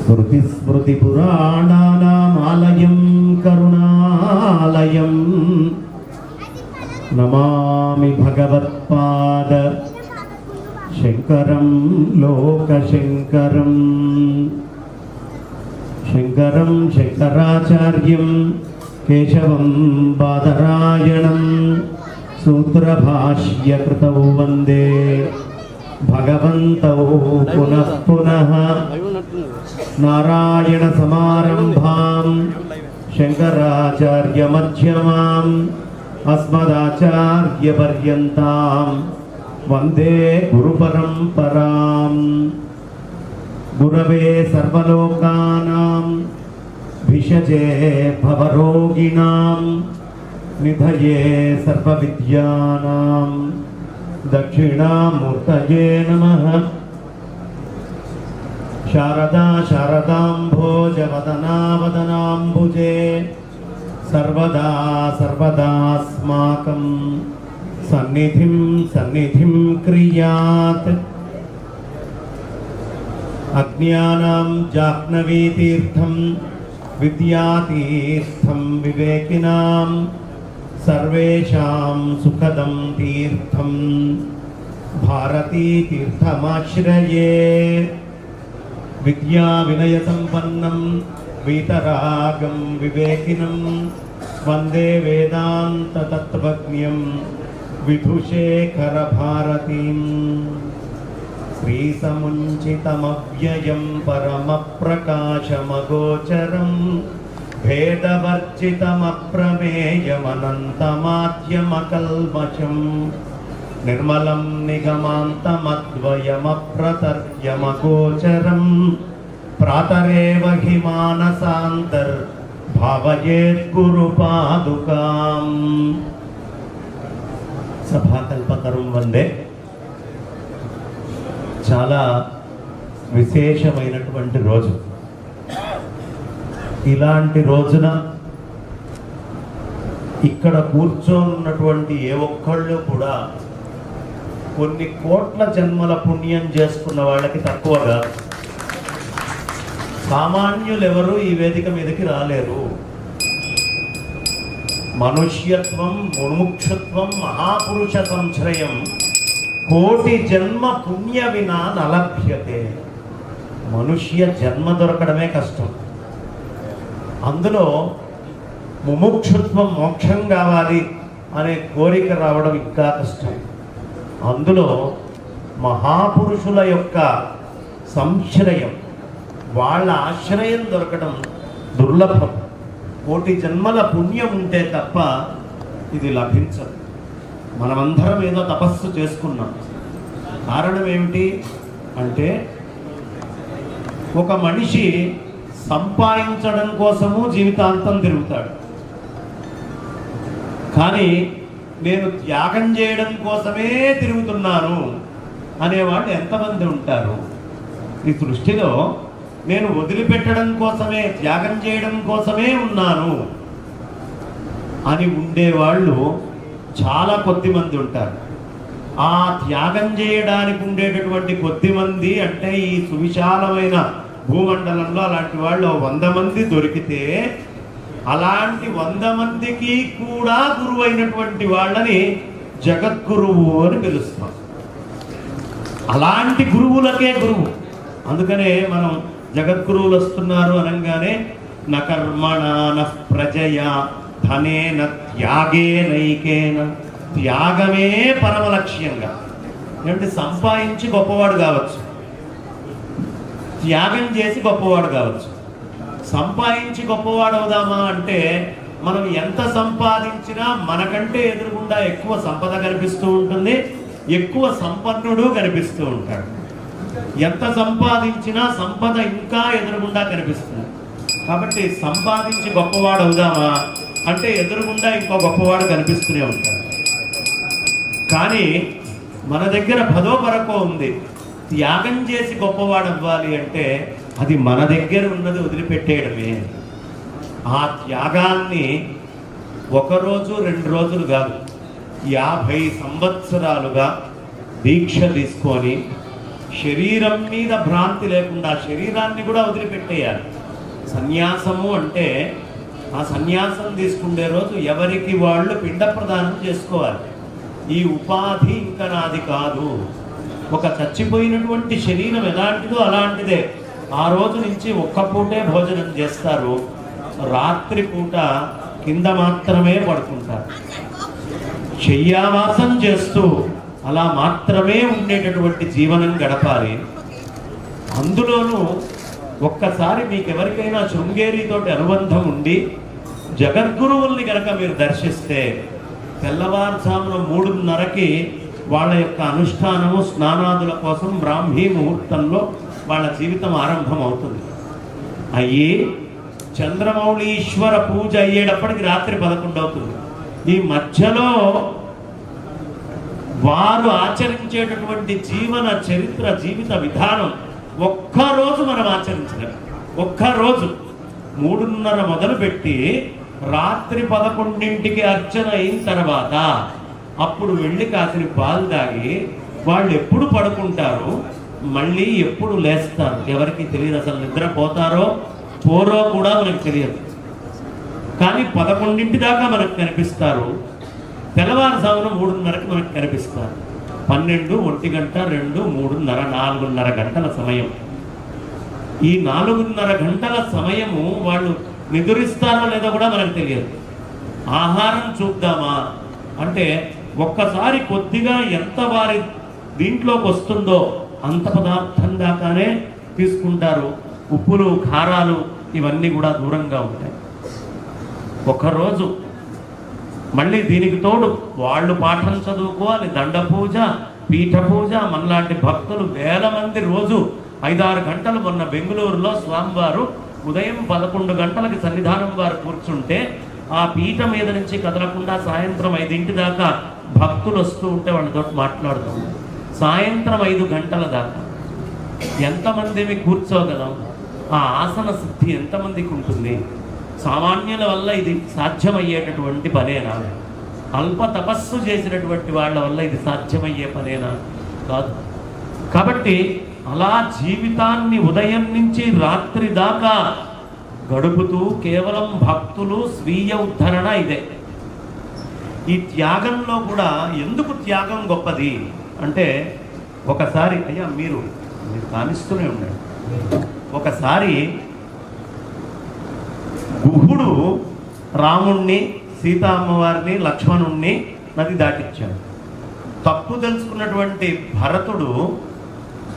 श्रुतिस्मृतिपुराणानामालयं करुणालयं नमामि भगवत्पाद शंकरं लोकशंकरं शंकरं शंकराचार्यं केशवं बादरायणं सूत्रभाष्यकृतौ वन्दे भगवन्तौ पुनः पुनः नारायण समारंभां शंकराचार्यमध्यमाम् अस्मदाचार्यपर्यन्तां वन्दे गुरुपरम्पराम्। गुरवे सर्वलोकानां भिषजे भवरोगिणां निधये सर्वविद्यानां दक्षिणामूर्तये नमः। शारदा शारदाम्भोजवदना वदनाम्बुजे सर्वदा सर्वदास्माकं सन्निधिं सन्निधिं क्रियात्। अज्ञानां जाह्नवीतीर्थं विद्यातीर्थं विवेकिनां सर्वेषां सुखदं तीर्थं भारतीतीर्थमाश्रये। विद्या विनय संपन्नं वीतरागं विवेकिनं वन्दे वेदांत तत्त्वज्ञं विधुशेखर भारतीं। श्रीसमुञ्चितमव्ययं परमप्रकाशमगोचरं भेदवर्जितमप्रमेयमनन्तमाद्यमकल्मषं निर्मलं निगमान्तमद्वयमप्रतर्क्यमगोचरं प्रातरेव हि मानसान्तर्भावयेद्गुरुपादुकाम्। सभाकल्पतरुं वन्दे। చాలా విశేషమైనటువంటి రోజు. ఇలాంటి రోజున ఇక్కడ కూర్చోనున్నటువంటి ఏ ఒక్కళ్ళు కూడా కొన్ని కోట్ల జన్మల పుణ్యం చేసుకున్న వాళ్ళకి తక్కువగా సామాన్యులెవరూ ఈ వేదిక మీదకి రాలేరు. మనుష్యత్వం ముముక్షుత్వం మహాపురుష సంశ్రయం కోటి జన్మ పుణ్య వినా నలభ్యతే. మనుష్య జన్మ దొరకడమే కష్టం. అందులో ముముక్షుత్వం మోక్షం కావాలి అనే కోరిక రావడం ఇంకా కష్టం. అందులో మహాపురుషుల యొక్క సంశ్రయం, వాళ్ళ ఆశ్రయం దొరకడం దుర్లభం. కోటి జన్మల పుణ్యం ఉంటే తప్ప ఇది లభించదు. మనమందరం ఏదో తపస్సు చేసుకున్నాం. కారణం ఏమిటి అంటే, ఒక మనిషి సంపాదించడం కోసము జీవితాంతం తిరుగుతాడు, కానీ నేను త్యాగం చేయడం కోసమే తిరుగుతున్నాను అనేవాళ్ళు ఎంతమంది ఉంటారు? ఈ సృష్టిలో నేను వదిలిపెట్టడం కోసమే, త్యాగం చేయడం కోసమే ఉన్నాను అని ఉండేవాళ్ళు చాలా కొద్ది మంది ఉంటారు. ఆ త్యాగం చేయడానికి ఉండేటటువంటి కొద్ది మంది అంటే ఈ సువిశాలమైన భూమండలంలో అలాంటి వాళ్ళు 100 మంది దొరికితే, అలాంటి 100 మందికి కూడా గురువు అయినటువంటి వాళ్ళని జగద్గురువు అని పిలుస్తాం. అలాంటి గురువులకే గురువు. అందుకనే మనం జగద్గురువులు వస్తున్నారు అనగానే నకర్మణ ప్రజయా ధనేన త్యాగేనైకేన, త్యాగమే పరమ లక్ష్యంగా. ఏమిటి? సంపాదించి గొప్పవాడు కావచ్చు, త్యాగం చేసి గొప్పవాడు కావచ్చు. సంపాదించి గొప్పవాడు అవుదామా అంటే, మనం ఎంత సంపాదించినా మనకంటే ఎదురుగుండా ఎక్కువ సంపద కనిపిస్తూ ఉంటుంది, ఎక్కువ సంపన్నుడు కనిపిస్తూ ఉంటాడు. ఎంత సంపాదించినా సంపద ఇంకా ఎదురుగుండా కనిపిస్తుంది. కాబట్టి సంపాదించి గొప్పవాడు అవుదామా అంటే ఎదురుగుండా ఇంకో గొప్పవాడు కనిపిస్తూనే ఉంటాడు. కానీ మన దగ్గర 10వ పరకో ఉంది. త్యాగం చేసి గొప్పవాడు అవ్వాలి అంటే అది మన దగ్గర ఉన్నది వదిలిపెట్టేయడమే. ఆ త్యాగాన్ని 1 రోజు 2 రోజులు కాదు, 50 సంవత్సరాలుగా దీక్ష తీసుకొని శరీరం మీద భ్రాంతి లేకుండా శరీరాన్ని కూడా వదిలిపెట్టేయాలి. సన్యాసము అంటే ఆ సన్యాసం తీసుకునే రోజు ఎవరికి వాళ్ళు పిండ ప్రదానం చేసుకోవాలి. ఈ ఉపాధి ఇంకా నాది కాదు. ఒక చచ్చిపోయినటువంటి శరీరం ఎలాంటిదో అలాంటిదే. ఆ రోజు నుంచి ఒక్క పూటే భోజనం చేస్తారు, రాత్రి పూట కింద మాత్రమే పడుకుంటారు. శయ్యావాసం చేస్తూ అలా మాత్రమే ఉండేటటువంటి జీవనం గడపాలి. అందులోనూ ఒక్కసారి మీకు ఎవరికైనా శృంగేరితోటి అనుబంధం ఉండి జగద్గురువుల్ని కనుక మీరు దర్శిస్తే తెల్లవారుజామున 3:30కి వాళ్ళ యొక్క అనుష్ఠానము స్నానాదుల కోసం బ్రాహ్మీ ముహూర్తంలో వాళ్ళ జీవితం ఆరంభం అవుతుంది. అయ్యి చంద్రమౌళీశ్వర పూజ అయ్యేటప్పటికి రాత్రి 11 అవుతుంది. ఈ మధ్యలో వారు ఆచరించేటటువంటి జీవన చరిత్ర, జీవిత విధానం ఒక్కరోజు మనం ఆచరించలేం. ఒక్కరోజు 3:30 మొదలుపెట్టి రాత్రి 11ంటికి అర్చన అయిన తర్వాత అప్పుడు వెళ్ళి కాసిన పాలు తాగి వాళ్ళు ఎప్పుడు పడుకుంటారు, మళ్ళీ ఎప్పుడు లేస్తారు ఎవరికి తెలియదు. అసలు నిద్రపోతారో పోరో కూడా మనకు తెలియదు. కానీ 11ంటి దాకా మనకు కనిపిస్తారు. తెల్లవారుజామున 3:30కి మనకు కనిపిస్తారు. 12, 1 గంట, 2, 3:30, 4:30 గంటల సమయం. ఈ 4:30 గంటల సమయము వాళ్ళు నిద్రిస్తారో లేదో కూడా మనకు తెలియదు. ఆహారం చూద్దామా అంటే ఒక్కసారి కొద్దిగా ఎంత వారి దీంట్లోకి వస్తుందో అంత పదార్థం దాకానే తీసుకుంటారు. ఉప్పులు, కారాలు ఇవన్నీ కూడా దూరంగా ఉంటాయి. ఒకరోజు మళ్ళీ దీనికి తోడు వాళ్ళు పాఠం చదువుకోవాలి, దండ పూజ, పీఠ పూజ. మనలాంటి భక్తులు వేల మంది రోజు 5-6 గంటలు. మొన్న బెంగళూరులో స్వామివారు ఉదయం 11 గంటలకి సన్నిధానం వారు కూర్చుంటే ఆ పీఠ మీద నుంచి కదలకుండా సాయంత్రం 5 దాకా భక్తులు వస్తూ ఉంటే వాళ్ళతో మాట్లాడుతూ సాయంత్రం 5 గంటల దాకా ఎంతమందిని కూర్చోగలం? ఆ ఆసన సిద్ధి ఎంతమందికి ఉంటుంది? సామాన్యుల వల్ల ఇది సాధ్యమయ్యేటటువంటి పనేనా? అల్ప తపస్సు చేసినటువంటి వాళ్ళ వల్ల ఇది సాధ్యమయ్యే పనేనా? కాదు. కాబట్టి అలా జీవితాన్ని ఉదయం నుంచి రాత్రి దాకా గడుపుతూ కేవలం భక్తులు స్వీయ ఉద్ధరణ ఇదే. ఈ త్యాగంలో కూడా ఎందుకు త్యాగం గొప్పది అంటే ఒకసారి అయ్యా మీరు కానిస్తూనే ఉండండి. ఒకసారి గుహుడు రాముణ్ణి, సీతా అమ్మవారిని, లక్ష్మణుణ్ణి నది దాటించాడు. తప్పు తెలుసుకున్నటువంటి భరతుడు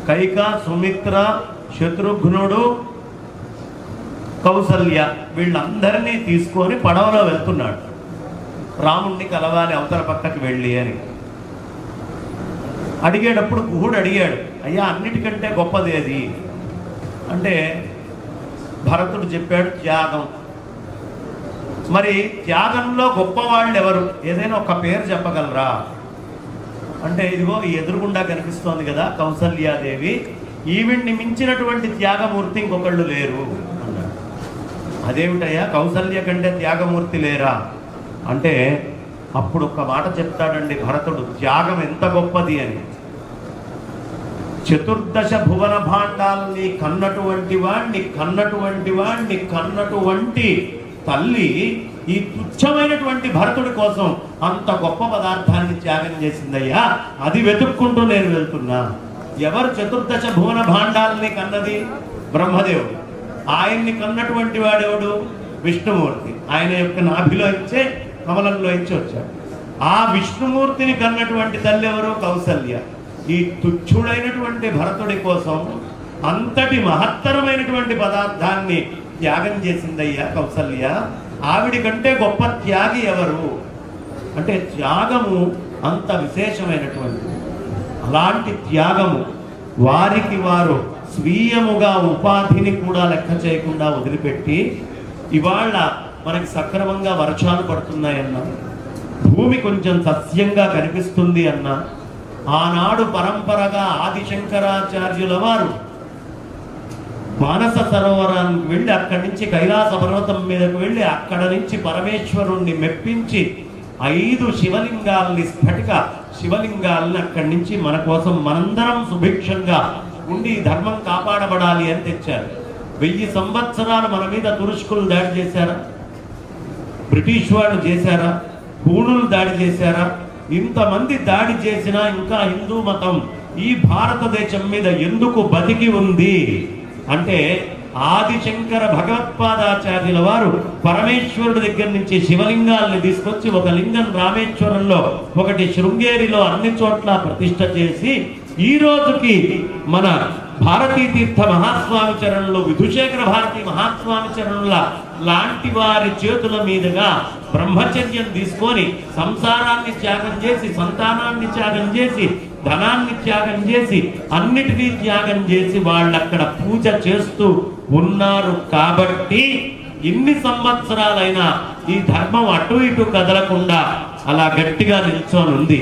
కైక, సుమిత్ర, శత్రుఘ్నుడు, కౌసల్య వీళ్ళందరినీ తీసుకొని పడవలో వెళ్తున్నాడు. రాముణ్ణి కలవాలి అవతల పక్కకి వెళ్ళి అని అడిగేటప్పుడు గుహుడు అడిగాడు, అయ్యా అన్నిటికంటే గొప్పది ఏది అంటే భరతుడు చెప్పాడు త్యాగం. మరి త్యాగంలో గొప్పవాళ్ళు ఎవరు? ఏదైనా ఒక పేరు చెప్పగలరా అంటే ఇదిగో ఈ ఎదురుగుండా కనిపిస్తోంది కదా కౌసల్యాదేవి, ఈవిడ్ని మించినటువంటి త్యాగమూర్తి ఇంకొకళ్ళు లేరు అన్నాడు. అదేమిటయ్యా కౌసల్య కంటే త్యాగమూర్తి లేరా అంటే అప్పుడు ఒక్క మాట చెప్తాడండి భరతుడు, త్యాగం ఎంత గొప్పది అని. 14 భువన భాండాలని కన్నటువంటి వాణ్ణి తల్లి ఈ తుచ్చమైనటువంటి భరతుడి కోసం అంత గొప్ప పదార్థాన్ని త్యాగం చేసిందయ్యా. అది వెతుక్కుంటూ నేను వెళ్తున్నా. ఎవరు 14 భువన భాండాలని కన్నది? బ్రహ్మదేవుడు. ఆయన్ని కన్నటువంటి వాడెవడు? విష్ణుమూర్తి. ఆయన యొక్క నాభిలో ఇచ్చే కమలంలో ఇచ్చి వచ్చాడు. ఆ విష్ణుమూర్తిని కన్నటువంటి తల్లి ఎవరు? కౌసల్య. ఈ తుచ్చుడైనటువంటి భరతుడి కోసం అంతటి మహత్తరమైనటువంటి పదార్థాన్ని త్యాగం చేసిందయ్యా కౌసల్య. ఆవిడి కంటే గొప్ప త్యాగి ఎవరు అంటే త్యాగము అంత విశేషమైనటువంటిది. అలాంటి త్యాగము వారికి వారు స్వీయముగా ఉపాధిని కూడా లెక్క చేయకుండా వదిలిపెట్టి ఇవాళ మనకి సక్రమంగా వర్షాలు పడుతున్నాయన్నా, భూమి కొంచెం సస్యంగా కనిపిస్తుంది అన్నా, ఆనాడు పరంపరగా ఆదిశంకరాచార్యుల వారు మానస సరోవరానికి వెళ్ళి అక్కడి నుంచి కైలాస పర్వతం మీదకు వెళ్ళి అక్కడ నుంచి పరమేశ్వరుణ్ణి మెప్పించి 5 శివలింగాల్ని, స్ఫటిక శివలింగాల్ని అక్కడి నుంచి మన కోసం మనందరం సుభిక్షంగా ఉండి ధర్మం కాపాడబడాలి అని తెచ్చారు. 1000 సంవత్సరాలు మన మీద తురుష్కులు దాడి చేశారా? బ్రిటిష్ వాళ్ళు చేశారా? హూణులు దాడి చేశారా? ఇంతమంది దాడి చేసినా ఇంకా హిందూ మతం ఈ భారతదేశం మీద ఎందుకు బతికి ఉంది అంటే, ఆదిశంకర భగవత్పాదాచార్యుల వారు పరమేశ్వరుడి దగ్గర నుంచి శివలింగాల్ని తీసుకొచ్చి, ఒక లింగం రామేశ్వరంలో, ఒకటి శృంగేరిలో, అన్ని చోట్ల ప్రతిష్ఠ చేసి ఈ రోజుకి మన భారతీ తీర్థ మహాస్వామి చరణులు, విధుశేఖర భారతీ మహాస్వామి చరణుల లాంటి వారి చేతుల మీదుగా బ్రహ్మచర్యం తీసుకొని సంసారాన్ని త్యాగం చేసి, సంతానాన్ని త్యాగం చేసి, ధనాన్ని త్యాగం చేసి, అన్నిటినీ త్యాగం చేసి వాళ్ళక్కడ పూజ చేస్తూ ఉన్నారు. కాబట్టి ఇన్ని సంవత్సరాలైనా ఈ ధర్మం అటు ఇటు కదలకుండా అలా గట్టిగా నిల్చొని ఉంది.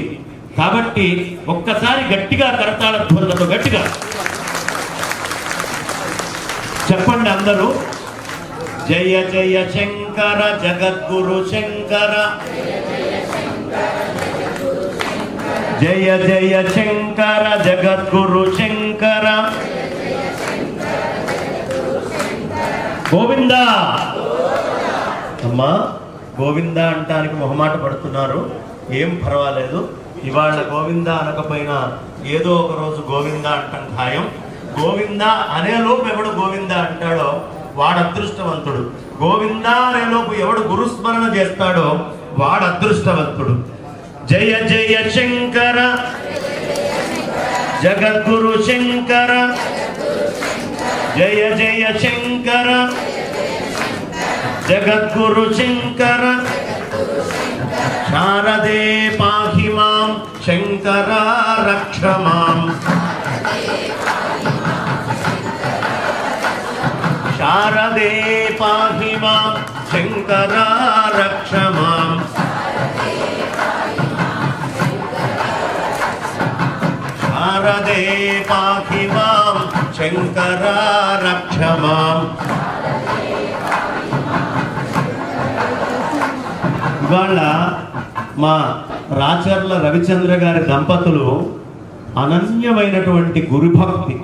కాబట్టి ఒక్కసారి గట్టిగా కరతాళ ధ్వనులతో గట్టిగా చెప్పండి అందరూ. జయ జయ శంకర జగద్గురు శంకర, జయ జయ శంకర జగద్గురు శంకర, గోవింద. అమ్మా, గోవింద అంటానికి మొహమాట పడుతున్నారు, ఏం పర్వాలేదు. ఇవాళ గోవింద అనకపోయినా ఏదో ఒక రోజు గోవింద అంటాం ఖాయం. గోవింద అనేలోపు ఎవడు గోవింద అంటాడో వాడు అదృష్టవంతుడు. గోవింద అనేలోపు ఎవడు గురుస్మరణ చేస్తాడో వాడు అదృష్టవంతుడు. జయ జయ శంకర జగద్గురు శంకర, జయ జయ శంకర జగద్గురు శంకర, శారదే పాహి మాం శంకర రక్ష మాం, శారదే పాహి మాం శంకర రక్ష మాం, శారదే పాహి మాం శంకర రక్ష మాం. ఇవాళ మా రాచర్ల రవిచంద్ర గారి దంపతులు అనన్యమైనటువంటి గురుభక్తి,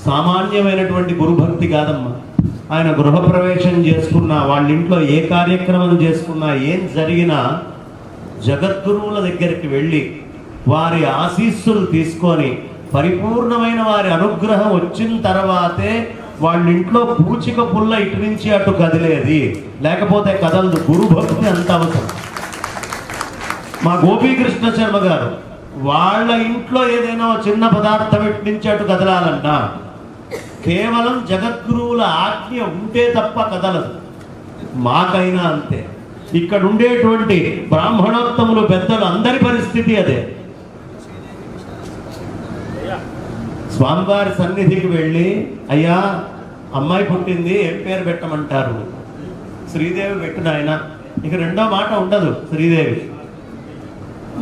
సామాన్యమైనటువంటి గురుభక్తి కాదమ్మా. ఆయన గృహప్రవేశం చేసుకున్నా, వాళ్ళ ఇంట్లో ఏ కార్యక్రమం చేసుకున్నా, ఏం జరిగినా జగద్గురువుల దగ్గరికి వెళ్ళి వారి ఆశీస్సులు తీసుకొని పరిపూర్ణమైన వారి అనుగ్రహం వచ్చిన తర్వాతే వాళ్ళ ఇంట్లో పూచిక పుల్ల ఇటు నుంచి అటు కదిలేది, లేకపోతే కదలదు. గురుభక్తి అంత అవసరం. మా గోపీకృష్ణ శర్మ గారు వాళ్ళ ఇంట్లో ఏదైనా చిన్న పదార్థం ఇటు నుంచి అటు కదలాలంట, కేవలం జగద్గురువుల ఆజ్ఞ ఉంటే తప్ప కదలదు. మాకైనా అంతే. ఇక్కడ ఉండేటువంటి బ్రాహ్మణోత్తములు పెద్దలు అందరి పరిస్థితి అదే. స్వామివారి సన్నిధికి వెళ్ళి, అయ్యా అమ్మాయి పుట్టింది, ఏం పేరు పెట్టమంటారు? శ్రీదేవి పెట్టిన ఆయన, ఇక రెండో మాట ఉండదు శ్రీదేవి.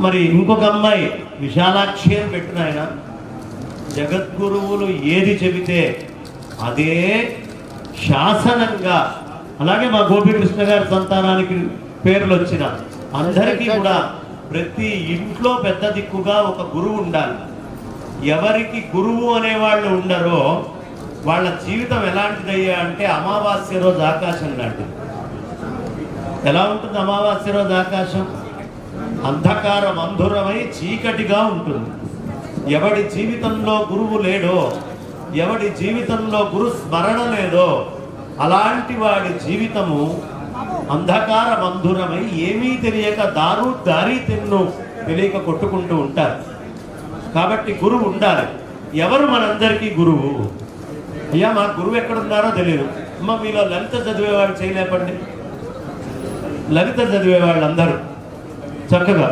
మరి ఇంకొక అమ్మాయి విశాలాక్షి అని పెట్టిన ఆయన. జగద్గురువులు ఏది చెబితే అదే శాసనంగా. అలాగే మా గోపీకృష్ణ గారి సంతానానికి పేర్లు వచ్చిన అందరికీ కూడా ప్రతి ఇంట్లో పెద్ద దిక్కుగా ఒక గురువు ఉండాలి. ఎవరికి గురువు అనేవాళ్ళు ఉండరో వాళ్ళ జీవితం ఎలాంటిదయ్యా అంటే, అమావాస్య రోజు ఆకాశం లాంటిది. ఎలా ఉంటుంది అమావాస్య రోజు ఆకాశం? అంధకార మంధురమై చీకటిగా ఉంటుంది. ఎవడి జీవితంలో గురువు లేడో, ఎవడి జీవితంలో గురు స్మరణ లేదో, అలాంటి వాడి జీవితము అంధకార మంధురమై ఏమీ తెలియక దారి తెన్ను తెలియక కొట్టుకుంటూ ఉంటారు. కాబట్టి గురువు ఉండాలి. ఎవరు మనందరికీ గురువు? అయ్యా మా గురువు ఎక్కడున్నారో తెలియదు. అమ్మ మీలో లలిత చదివేవాళ్ళు చేయలేపండి. లలిత చదివేవాళ్ళు అందరూ చక్కగా.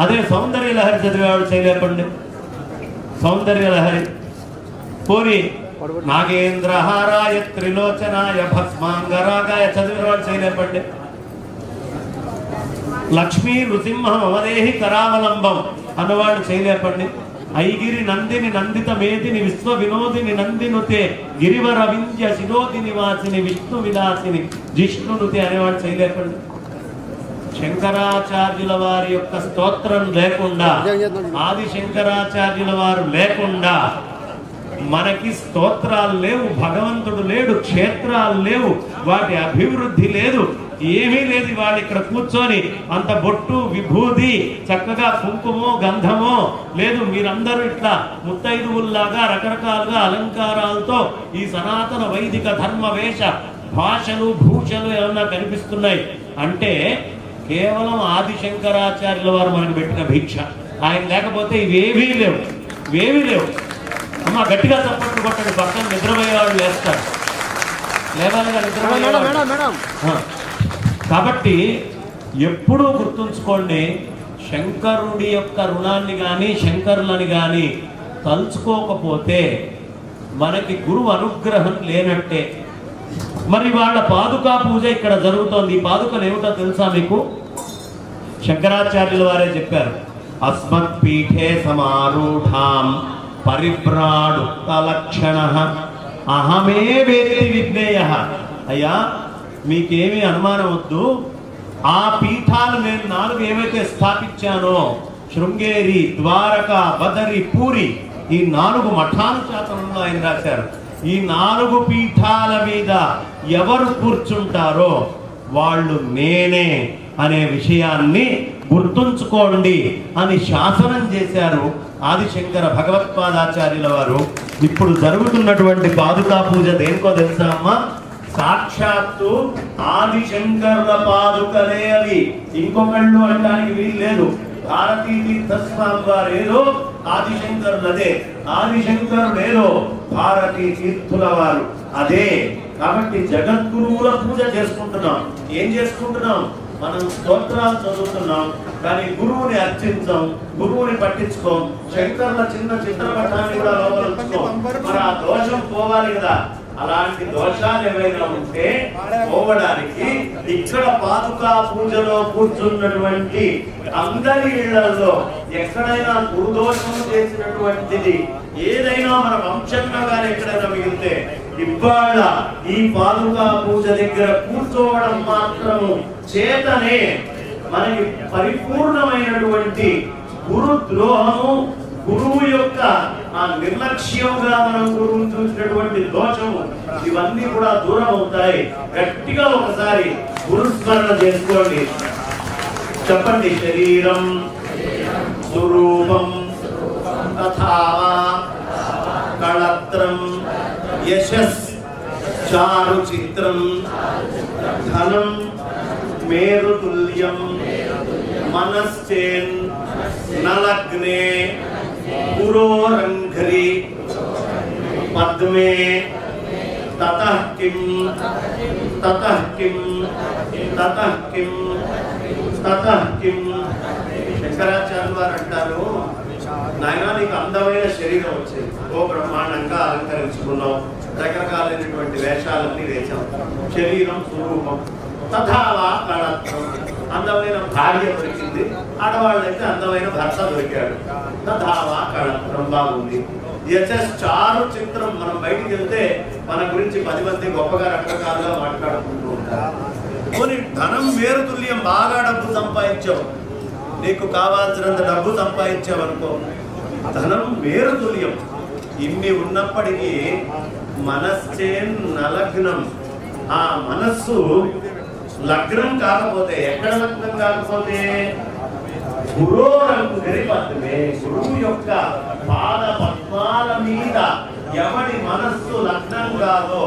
అదే సౌందర్య లహరి చదివేవాళ్ళు చేయలేపండి. సౌందర్య లహరి పోరి నాగేంద్రహారాయ త్రిలోచనాయ భస్మాంగరాగాయ చదివేవాళ్ళు చేయలేపండి. లక్ష్మీ నృసింహం అవదేహి కరావలంబం అన్నవాళ్ళు చేయలేపండి. ఐగిరి నందిని నందిత మేదిని విశ్వ వినోదిని నందినుతే గిరివర వింధ్య శిరోది నివాసిని విష్ణు విలాసిని జిష్ణునుతే అనేవాళ్ళు చేయలేపండి. శంకరాచార్యుల వారి యొక్క స్తోత్రం లేకుండా, ఆది శంకరాచార్యుల వారు లేకుండా మనకి స్తోత్రాలు లేవు, భగవంతుడు లేడు, క్షేత్రాలు లేవు, వాటి అభివృద్ధి లేదు, ఏమీ లేదు. వాళ్ళు ఇక్కడ కూర్చొని అంత బొట్టు విభూది చక్కగా కుంకుమో గంధమో లేదు. మీరందరూ ఇట్లా ముత్తైదువుల్లాగా రకరకాలుగా అలంకారాలతో ఈ సనాతన వైదిక ధర్మ వేష భాషలు భూషలు ఏమన్నా కనిపిస్తున్నాయి అంటే కేవలం ఆది శంకరాచార్యుల వారు మనకు పెట్టిన భిక్ష. ఆయన లేకపోతే ఇవేవీ లేవు, ఇవేవీ లేవు. అమ్మ గట్టిగా చప్పట్లు కొట్టండి, పక్కన నిద్రపోయేవాళ్ళు లేస్తారు, లేవాలిగా నిద్రపోయేవాళ్ళు. కాబట్టి ఎప్పుడూ గుర్తుంచుకోండి, శంకరుడి యొక్క రుణాన్ని కానీ శంకరులని కానీ తలుచుకోకపోతే మనకి గురువు అనుగ్రహం లేనట్టే. మరి వాళ్ళ పాదుకా పూజ ఇక్కడ జరుగుతోంది. ఈ పాదుకలు ఏమిటో తెలుసా మీకు? శంకరాచార్యుల వారే చెప్పారు, అస్మత్ పీఠే సమారూఢాం పరిభ్రాడుక్త లక్షణ అహమే వేత్తి విజ్ఞేయ. అయ్యా మీకేమీ అనుమానం వద్దు, ఆ పీఠాలు నేను 4 ఏవైతే స్థాపించానో శృంగేరి, ద్వారక, బదరి, పూరి, ఈ 4 మఠానుశాసనంలో ఆయన రాశారు. ఈ 4 పీఠాల మీద ఎవరు కూర్చుంటారో వాళ్ళు నేనే అనే విషయాన్ని గుర్తుంచుకోండి అని శాసనం చేశారు ఆదిశంకర భగవత్పాదాచార్యుల వారు. ఇప్పుడు జరుగుతున్నటువంటి పాదుకా పూజ దేనికో తెలుసా అమ్మా? సాక్షాత్తు ఆదిశంకరుల పాదుకలే అవి, ఇంకొకళ్ళు అనడానికి వీలు లేదు. భారతీ తీర్థస్వామి వారు ఏదో ఆదిశంకరులదే, ఆదిశంకరుడు ఏదో భారతీ తీర్థుల వారు అదే. కాబట్టి జగద్గురువుల పూజ చేసుకుంటున్నాం. ఏం చేసుకుంటున్నాం? మనం స్తోత్రాలు చదువుతున్నాం, కానీ గురువుని అర్చించాం, గురువుని పట్టించుకోం. శంకరుల చిన్న చిత్రపటాన్ని కూడా లోపల ఉంచుకోం. మరి ఆ దోషం పోవాలి కదా. అలాంటి దోషాలు ఏవైనా ఉంటే పోవడానికి ఇక్కడ పాదుకా పూజలో కూర్చున్నటువంటి అందరి ఇళ్లలో ఎక్కడైనా గురుదోషం చేసినటువంటిది ఏదైనా మన వంశంగా కానీ ఎక్కడైనా మిగిలితే ఇవాళ ఈ పాదుకా పూజ దగ్గర కూర్చోవడం మాత్రము చేతనే మనకి పరిపూర్ణమైనటువంటి గురు ద్రోహము, గురువు యొక్క ఆ నిర్లక్ష్యంగా మనం గురువును చూసినటువంటి దోషము, ఇవన్నీ కూడా దూరం అవుతాయి. గట్టిగా ఒకసారి గురుస్మరణ చేసుకోండి, చెప్పండి. శరీరం స్వరూపం తథా కళత్రం యశస్ చారు చిత్రం ధనం మేరుతుల్యం మనశ్చేన్ నలగ్నే పురోరంఘరి పద్మే తతః కిం తతః కిం తతః కిం తతః కిం. శంకరాచార్యులు వారు అంటారు, నాయనా నీకు అందమైన శరీరం వచ్చింది, ఓ బ్రహ్మాండంగా అలంకరించుకున్నావు, రకరకాలైనటువంటి వేషాలన్నీ వేశాం, శరీరం స్వరూపం. తథావా కళత్వం, అందమైన భార్య దొరికింది, ఆడవాళ్ళైతే అందమైన భర్త దొరికాడు. తథావా కళత్వం, బాగుంది. చారు చిత్రం, మనం బయటికి వెళ్తే మన గురించి 10 మంది గొప్పగా రకరకాలుగా మాట్లాడుకుంటూ ఉంటారు. కొన్ని ధనం మేరుతుల్యం, బాగా డబ్బు సంపాదించావు, నీకు కావాల్సినంత డబ్బు సంపాదించావు అనుకో, ధనం మేరుతుల్యం. ఇన్ని ఉన్నప్పటికీ మనశ్చేన్ నలగ్నం, ఆ మనస్సు లగ్నం కాకపోతే, ఎక్కడ లగ్నం కాకపోతే గురోరంగురి పద్మే, గురువు యొక్క పాద పద్మాల మీద ఎవడి మనస్సు లగ్నం కాదో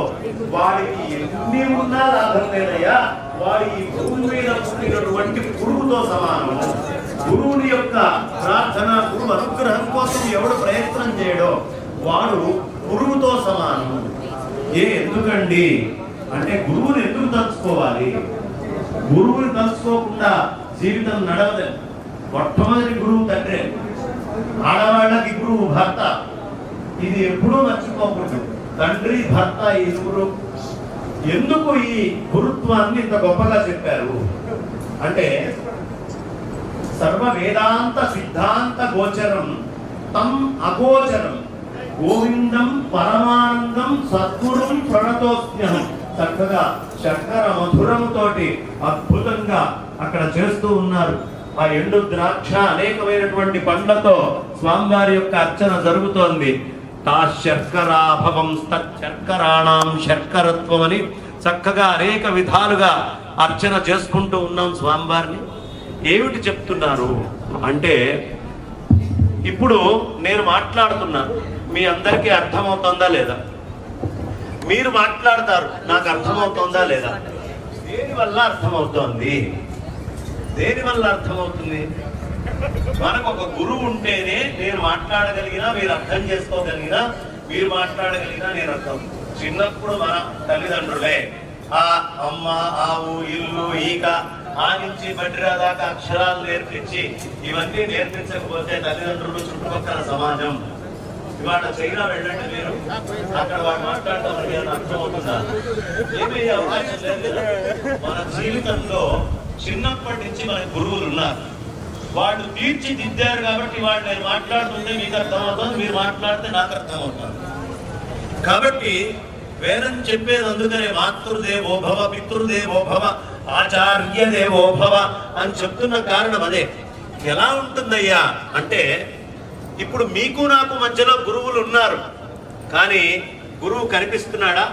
వాడికి ఎన్ని ఉన్నా లాభం లేదయ్యా, వాడి ఈ గురువు మీద పుట్టినటువంటి పురుగుతో సమానం. గురువుని యొక్క ప్రార్థన, గురువు అనుగ్రహం కోసం ఎవడు ప్రయత్నం చేయడో వాడు గురువుతో సమానం. ఎందుకండి అంటే గురువుని ఎందుకు తలుచుకోవాలి? గురువుని తలుచుకోకుండా జీవితం నడవదని. మొట్టమొదటి గురువు తండ్రి, ఆడవాళ్ళకి గురువు భర్త. ఇది ఎప్పుడూ మర్చిపోకూడదు. తండ్రి భర్త ఇరువురు. ఎందుకు ఈ గురుత్వాన్ని ఇంత గొప్పగా చెప్పారు అంటే, సర్వ వేదాంత సిద్ధాంత గోచరం తం అగోచరం గోవిందం పరమానందం సద్గురుం ప్రణతోస్మ్యహం. చక్కగా చక్కర మధురముతోటి అద్భుతంగా అక్కడ చేస్తూ ఉన్నారు. ఆ ఎండు ద్రాక్ష అనేకమైనటువంటి పండ్లతో స్వామివారి యొక్క అర్చన జరుగుతోంది. తా శర్కరాభవం శర్కరాణం శర్కరత్వం అని చక్కగా అనేక విధాలుగా అర్చన చేసుకుంటూ ఉన్నాం స్వామివారిని. ఏమిటి చెప్తున్నారు అంటే, ఇప్పుడు నేను మాట్లాడుతున్నాను, మీ అందరికీ అర్థమవుతుందా లేదా? మీరు మాట్లాడతారు, నాకు అర్థమవుతుందా లేదా? దేనివల్ల అర్థమవుతోంది? దేనివల్ల అర్థమవుతుంది? మనకు ఒక గురువు ఉంటేనే నేను మాట్లాడగలిగినా, మీరు అర్థం చేసుకోగలిగినా, మీరు మాట్లాడగలిగినా నేను అర్థం. చిన్నప్పుడు మన తల్లిదండ్రులే ఆ అమ్మ, ఆవు, ఇల్లు, ఈక ఆ నుంచి బట్టిరా దాకా అక్షరాలు నేర్పించి, ఇవన్నీ నేర్పించకపోతే తల్లిదండ్రులు, చుట్టుపక్కల సమాజం. ఇవాళ చైనా వెళ్ళండి మీరు, అక్కడ వాళ్ళు మాట్లాడటం అర్థమవుతుందా? ఏమీ అవకాశం లేదు. మన జీవితంలో చిన్నప్పటి నుంచి మన గురువులు ఉన్నారు, వాళ్ళు తీర్చిదిద్దారు కాబట్టి వాళ్ళు నేను మాట్లాడుతుంటే మీకు అర్థమవుతుంది, మీరు మాట్లాడితే నాకు అర్థమవుతుంది. కాబట్టి వేదం చెప్పేది అందుకనే మాతృదేవోభవ, పితృదేవోభవ, ఆచార్య దేవోభవ అని చెప్తున్న కారణం అదే. ఎలా ఉంటుందయ్యా అంటే, ఇప్పుడు మీకు నాకు మధ్యలో గురువులు ఉన్నారు, కానీ గురువు కనిపిస్తున్నాడా?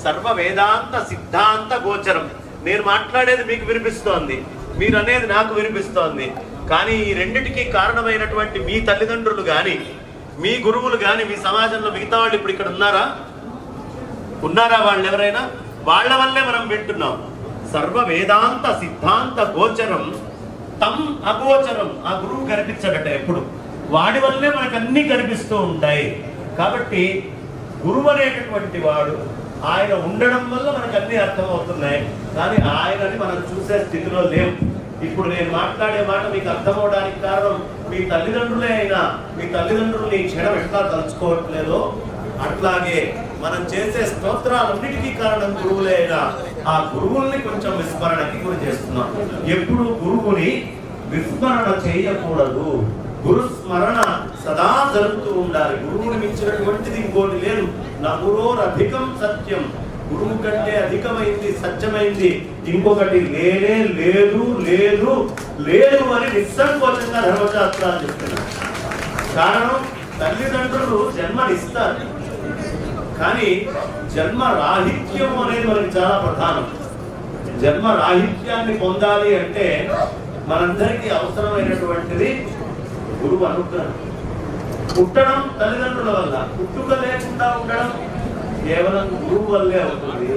సర్వ వేదాంత సిద్ధాంత గోచరం. నేను మాట్లాడేది మీకు వినిపిస్తోంది, మీరు అనేది నాకు వినిపిస్తోంది. కానీ ఈ రెండిటికి కారణమైనటువంటి మీ తల్లిదండ్రులు కానీ, మీ గురువులు కానీ, మీ సమాజంలో మిగతా వాళ్ళు ఇప్పుడు ఇక్కడ ఉన్నారా? వాళ్ళు ఎవరైనా? వాళ్ళ వల్లే మనం వింటున్నాం. సర్వ వేదాంత సిద్ధాంత గోచరం తం అగోచరం. ఆ గురువు కనిపించడట ఎప్పుడు, వాడి వల్లే మనకు అన్ని కనిపిస్తూ ఉంటాయి. కాబట్టి గురువు అనేటటువంటి వాడు, ఆయన ఉండడం వల్ల మనకు అన్ని అర్థమవుతున్నాయి. కానీ ఆయనని మనం చూసే స్థితిలో లేవు. ఇప్పుడు నేను మాట్లాడే మాట మీకు అర్థమవడానికి కారణం మీ తల్లిదండ్రులే అయినా, మీ తల్లిదండ్రులు ఈ క్షణం ఎట్లా తలుచుకోవట్లేదో అట్లాగే మనం చేసే స్తోత్రాలన్నిటికీ కారణం గురువులే అయినా, ఆ గురువుల్ని కొంచెం విస్మరణకి గురి చేస్తున్నాం. ఎప్పుడు గురువుని విస్మరణ చేయకూడదు. గురు స్మరణ సదా జరుగుతూ ఉండాలి. గురువుని మించినటువంటిది ఇంకోటి లేదు. నగురోరధికం సత్యం. గురువు కంటే అధికమైంది, సత్యమైంది ఇంకొకటి లేనే లేదు, లేదు లేదు అని నిస్సంకోచంగా ధర్మశాస్త్రాలు చెప్తున్నారు. కారణం, తల్లిదండ్రులు జన్మనిస్తారు, కానీ జన్మ రాహిత్యం అనేది మనకి చాలా ప్రధానం. జన్మ రాహిత్యాన్ని పొందాలి అంటే మనందరికీ అవసరమైనటువంటిది గురువు అనుగ్రహం. పుట్టడం తల్లిదండ్రుల వల్ల, పుట్టుక లేకుండా ఉండడం కేవలం గురువు వల్లే అవుతుంది.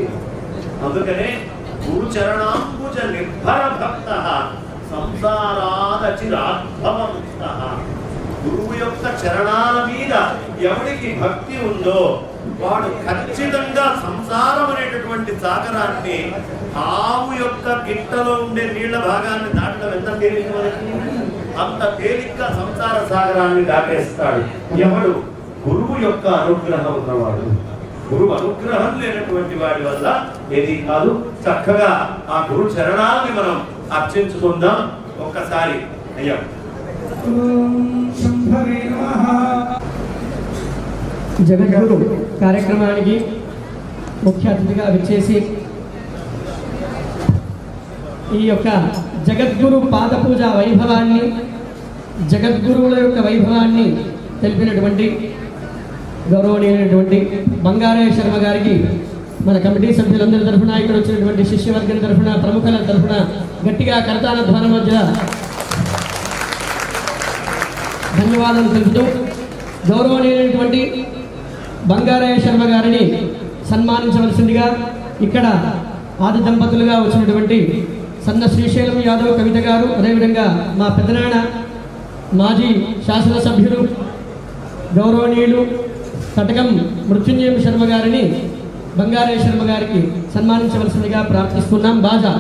అందుకనే గురు చరణాంబుజ నిర్భర భక్త సంసారాదచిరాద్భవముక్త. గురువు యొక్క చరణాల మీద ఎవరికి భక్తి ఉందో వాడు ఖచ్చితంగా సంసారం అనేటటువంటి సాగరాన్ని, ఆవు యొక్క గిట్టలో ఉండే నీళ్ల భాగాన్ని దాటడం ఎంత తేలిక మనకి, అంత తేలిగ్గా సంసార సాగరాన్ని దాటేస్తాడు ఎవడు? గురువు యొక్క అనుగ్రహం ఉన్నవాడు. గురువు అనుగ్రహం లేనటువంటి వాడి వల్ల ఏది కాదు. చక్కగా ఆ గురు చరణాలని మనం అర్చించుకుందాం ఒక్కసారి. అయ్యా జగద్గురు కార్యక్రమానికి ముఖ్య అతిథిగా విచ్చేసి ఈ యొక్క జగద్గురు పాదపూజ వైభవాన్ని, జగద్గురువుల యొక్క వైభవాన్ని తెలిపినటువంటి గౌరవనీయులైనటువంటి బంగారయ్య శర్మ గారికి మన కమిటీ సభ్యులందరి తరఫున, ఇక్కడ వచ్చినటువంటి శిష్యవర్గం తరఫున, ప్రముఖుల తరఫున గట్టిగా కరతాళ ధ్వనుల మధ్య ధన్యవాదాలు తెలుపుతూ, గౌరవనీయులైనటువంటి బంగారయ్య శర్మ గారిని సన్మానించవలసిందిగా ఇక్కడ ఆది దంపతులుగా వచ్చినటువంటి సన్న శ్రీశైలం యాదవ్ కవిత గారు, అదేవిధంగా మా పెద్దనాన్న మాజీ శాసనసభ్యులు గౌరవనీయులు కటకం మృత్యుంజయం శర్మ గారిని బంగారయ్య శర్మ గారికి సన్మానించవలసిందిగా ప్రార్థిస్తున్నాం. బాజా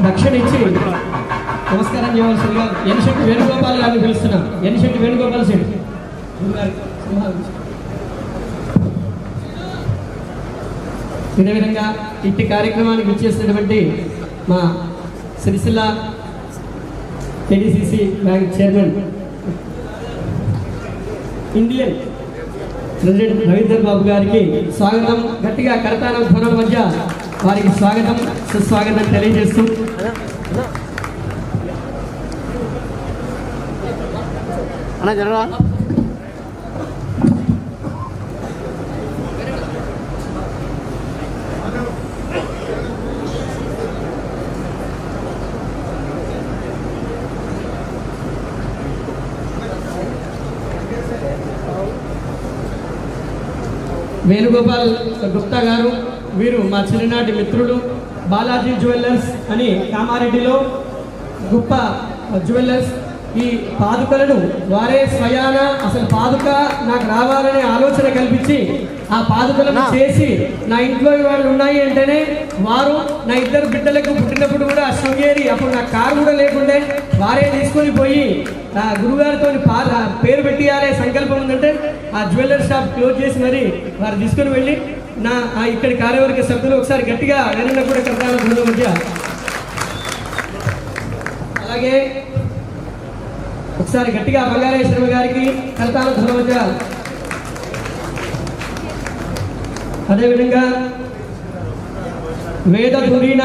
దక్షిణ ఇచ్చి నమస్కారం చేయవలసిందిగా ఎన్శెట్టి వేణుగోపాల్ గారిని పిలుస్తున్నాం. ఎన్శెట్టి వేణుగోపాల్ శెట్టి ఇదేవిధంగా ఇట్టి కార్యక్రమానికి విచ్చేసినటువంటి మా Sircilla KDCC bank chairman Indian president Ravinder Babu గారికి స్వాగతం. గట్టిగా కరతాళ ధ్వనుల మధ్య వారికి స్వాగతం సుస్వాగతం తెలియజేస్తూ వేణుగోపాల్ గుప్తా గారు వీరు మా చిన్ననాటి మిత్రులు. బాలాజీ జ్యువెలర్స్ అని కామారెడ్డిలో గొప్ప జ్యువెలర్స్. ఈ పాదుకలను వారే స్వయాన అసలు పాదుక నాకు రావాలనే ఆలోచన కల్పించి ఆ పాదుకలను చేసి నా ఇంట్లో వాళ్ళు ఉన్నాయి అంటేనే వారు నా ఇద్దరు బిడ్డలకు పుట్టినప్పుడు కూడా శృంగేరి అప్పుడు నా కారు కూడా లేకుండే వారే తీసుకొని పోయి గురుగారితో పేరు పెట్టియాలే సంకల్పం ఉందంటే ఆ జ్యువెలరీ షాప్ క్లోజ్ చేసి మరి వారు తీసుకొని వెళ్ళి నా ఇక్కడి కార్యవర్గ సభ్యులు ఒకసారి గట్టిగా వెనక కూడా కర్తాల మధ్య. అలాగే ఒకసారి గట్టిగా బంగారేశ్వర గారికి కర్తాల ధ్వనుల మధ్య. అదేవిధంగా వేద ధురీణ